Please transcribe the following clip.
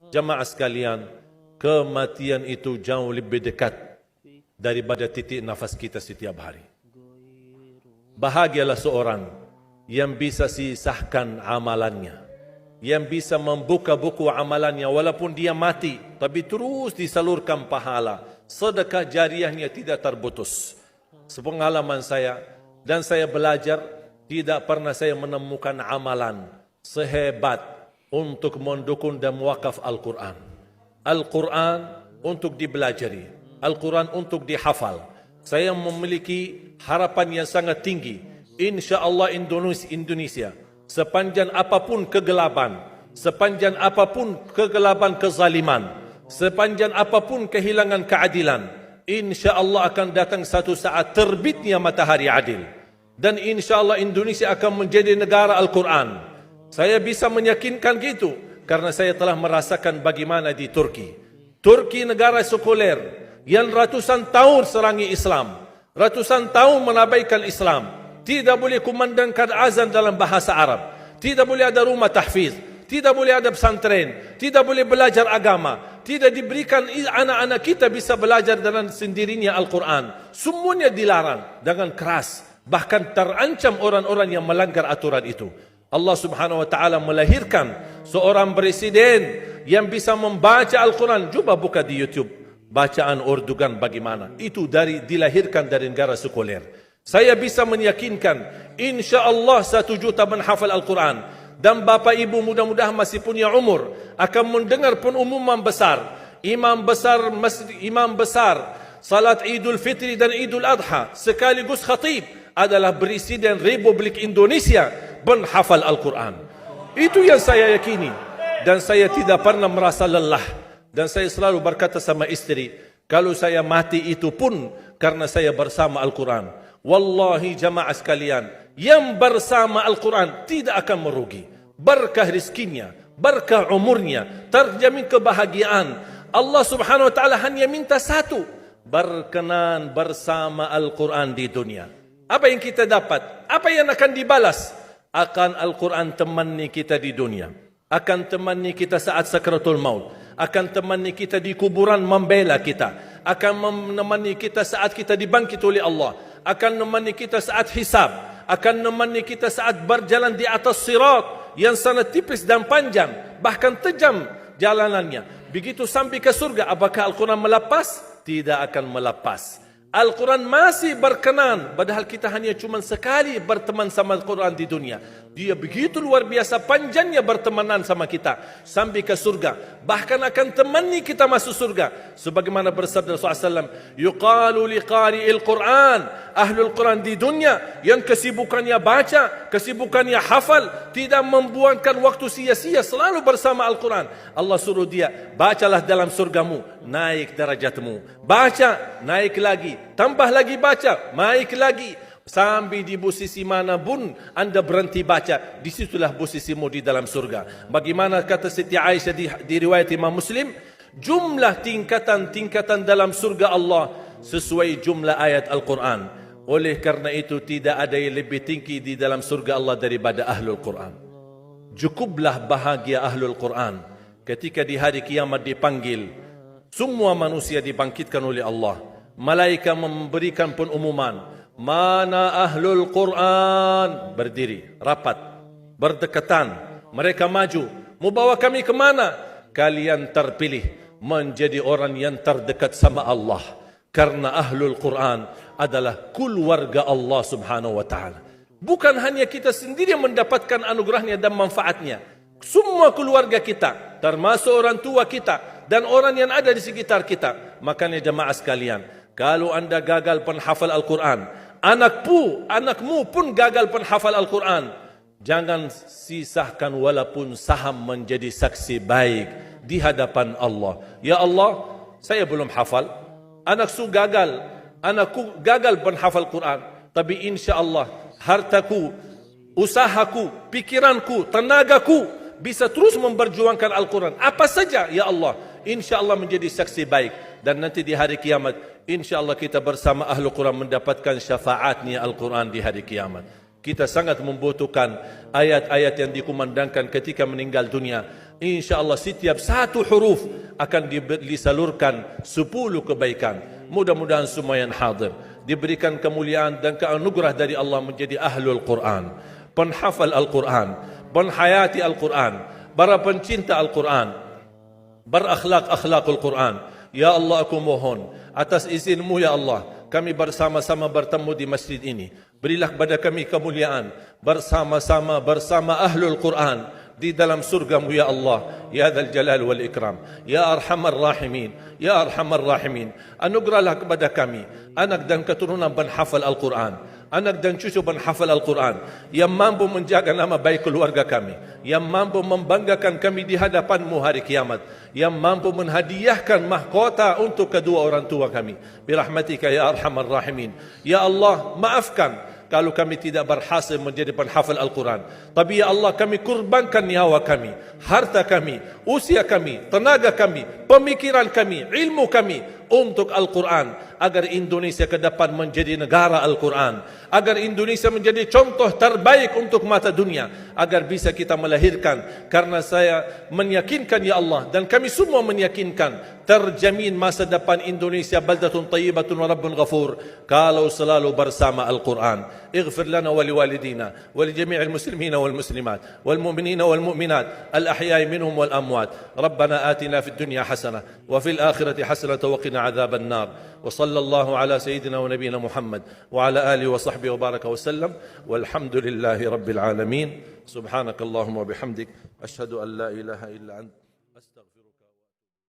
Jamaah sekalian, kematian itu jauh lebih dekat daripada titik nafas kita setiap hari. Bahagialah seorang yang bisa sisahkan amalannya, yang bisa membuka buku amalannya walaupun dia mati, tapi terus disalurkan pahala. Sedekah jariahnya tidak terputus. Sepengalaman saya, dan saya belajar, tidak pernah saya menemukan amalan sehebat untuk mendukung dan mewakaf Al-Quran. Al-Quran untuk dibelajari, Al-Quran untuk dihafal. Saya memiliki harapan yang sangat tinggi. InsyaAllah Indonesia, sepanjang apapun kegelapan, sepanjang apapun kegelapan kezaliman, sepanjang apapun kehilangan keadilan, InsyaAllah akan datang satu saat terbitnya matahari adil. Dan InsyaAllah Indonesia akan menjadi negara Al-Quran. Saya bisa meyakinkan gitu karena saya telah merasakan bagaimana di Turki. Turki negara sekuler yang ratusan tahun serangi Islam, ratusan tahun menabaikan Islam. Tidak boleh kumandangkan azan dalam bahasa Arab, tidak boleh ada rumah tahfiz, tidak boleh ada pesantren, tidak boleh belajar agama, tidak diberikan anak-anak kita bisa belajar dengan sendirinya Al-Quran. Semuanya dilarang dengan keras, bahkan terancam orang-orang yang melanggar aturan itu. Allah Subhanahu wa taala melahirkan seorang presiden yang bisa membaca Al-Quran. Coba buka di YouTube bacaan Erdogan bagaimana. Itu dilahirkan dari negara sekuler. Saya bisa meyakinkan insya-Allah 1 juta menghafal Al-Quran. Dan Bapak Ibu mudah-mudahan masih punya umur akan mendengar pengumuman besar. Imam besar salat Idul Fitri dan Idul Adha sekaligus khatib adalah Presiden Republik Indonesia menghafal Al-Quran. Itu yang saya yakini. Dan saya tidak pernah merasa lelah. Dan saya selalu berkata sama istri, kalau saya mati itu pun karena saya bersama Al-Quran. Wallahi jamaah sekalian, yang bersama Al-Quran tidak akan merugi. Berkah rizkinya, berkah umurnya, terjamin kebahagiaan. Allah Subhanahu wa taala hanya minta satu, berkenan bersama Al-Quran di dunia. Apa yang kita dapat? Apa yang akan dibalas? Akan Al-Quran temani kita di dunia, akan temani kita saat sakratul maut, akan temani kita di kuburan membela kita, akan menemani kita saat kita dibangkit oleh Allah, akan menemani kita saat hisab, akan menemani kita saat berjalan di atas sirat yang sangat tipis dan panjang, bahkan tajam jalanannya. Begitu sampai ke surga, apakah Al-Quran melepas? Tidak akan melepas. Al-Quran masih berkenan, padahal kita hanya cuma sekali berteman sama Al-Quran di dunia. Dia begitu luar biasa panjangnya bertemanan sama kita sampai ke surga. Bahkan akan temani kita masuk surga. Sebagaimana bersabda Rasulullah SAW, yuqalu liqari'il Quran, ahlul Quran di dunia yang kesibukannya baca, kesibukannya hafal, tidak membuangkan waktu sia-sia, selalu bersama Al-Quran. Allah suruh dia, bacalah dalam surgamu, naik derajatmu. Baca, naik lagi. Tambah lagi baca, naik lagi. Sampai di posisi mana pun anda berhenti baca, disitulah posisimu di dalam surga. Bagaimana kata Siti Aisyah di riwayat Imam Muslim, jumlah tingkatan-tingkatan dalam surga Allah sesuai jumlah ayat Al-Quran. Oleh karena itu tidak ada yang lebih tinggi di dalam surga Allah daripada Ahlul Quran. Cukuplah bahagia Ahlul Quran ketika di hari kiamat dipanggil. Semua manusia dibangkitkan oleh Allah. Malaikat memberikan pengumuman, mana Ahlul Quran? Berdiri, rapat, berdekatan. Mereka maju. Mau bawa kami ke mana? Kalian terpilih menjadi orang yang terdekat sama Allah. Karena Ahlul Quran adalah keluarga Allah Subhanahu wa taala. Bukan hanya kita sendiri yang mendapatkan anugerahnya dan manfaatnya. Semua keluarga kita, termasuk orang tua kita dan orang yang ada di sekitar kita. Makanya jemaah sekalian, kalau anda gagal penghafal Al-Quran, anakmu pun gagal penghafal Al-Quran, jangan sisahkan walaupun saham menjadi saksi baik di hadapan Allah. Ya Allah, saya belum hafal, anakku gagal penghafal Quran, tapi insya Allah hartaku, usahaku, pikiranku, tenagaku bisa terus memperjuangkan Al-Quran. Apa saja, ya Allah, insya Allah menjadi saksi baik. Dan nanti di hari kiamat, insya Allah kita bersama Ahlul Quran mendapatkan syafaatnya Al-Quran di hari kiamat. Kita sangat membutuhkan ayat-ayat yang dikumandangkan ketika meninggal dunia. InsyaAllah setiap satu huruf akan disalurkan 10 kebaikan. Mudah-mudahan semua yang hadir diberikan kemuliaan dan keanugerah dari Allah menjadi ahlul Quran, penghafal Al-Quran, penghayati Al-Quran, para pencinta Al-Quran, berakhlak-akhlakul Quran. Ya Allah, aku mohon atas izinmu ya Allah, kami bersama-sama bertemu di masjid ini. Berilah kepada kami kemuliaan bersama-sama bersama ahlul Quran di dalam surgamu ya Allah, ya Dzal Jalal wal Ikram, ya Arhamar Rahimin, ya Arhamar Rahimin. Anugerahlah kepada kami anak dan keturunan penghafal Al-Quran, anak dan cucu penghafal Al-Quran yang mampu menjaga nama baik keluarga kami, yang mampu membanggakan kami di hadapanmu hari kiamat, yang mampu menhadiahkan mahkota untuk kedua orang tua kami. Birahmatika ya Arhamar Rahimin. Ya Allah, maafkan kalau kami tidak berhasil menjadi penghafal Al-Quran. Tapi ya Allah, kami kurbankan nyawa kami, harta kami, usia kami, tenaga kami, pemikiran kami, ilmu kami untuk Al-Quran, agar Indonesia ke depan menjadi negara Al-Quran, agar Indonesia menjadi contoh terbaik untuk mata dunia, agar bisa kita melahirkan. Karena saya meyakinkan ya Allah, dan kami semua meyakinkan, terjamin masa depan Indonesia baldatun tayyibatun wa rabbun ghafur kalau selalu bersama Al-Quran. اغفر لنا ولوالدينا ولجميع المسلمين والمسلمات والمؤمنين والمؤمنات الأحياء منهم والأموات. ربنا آتنا في الدنيا حسنة وفي الآخرة حسنة وقنا عذاب النار. وصلى الله على سيدنا ونبينا محمد وعلى آله وصحبه وبارك وسلم والحمد لله رب العالمين. سبحانك اللهم وبحمدك أشهد أن لا إله إلا أنت.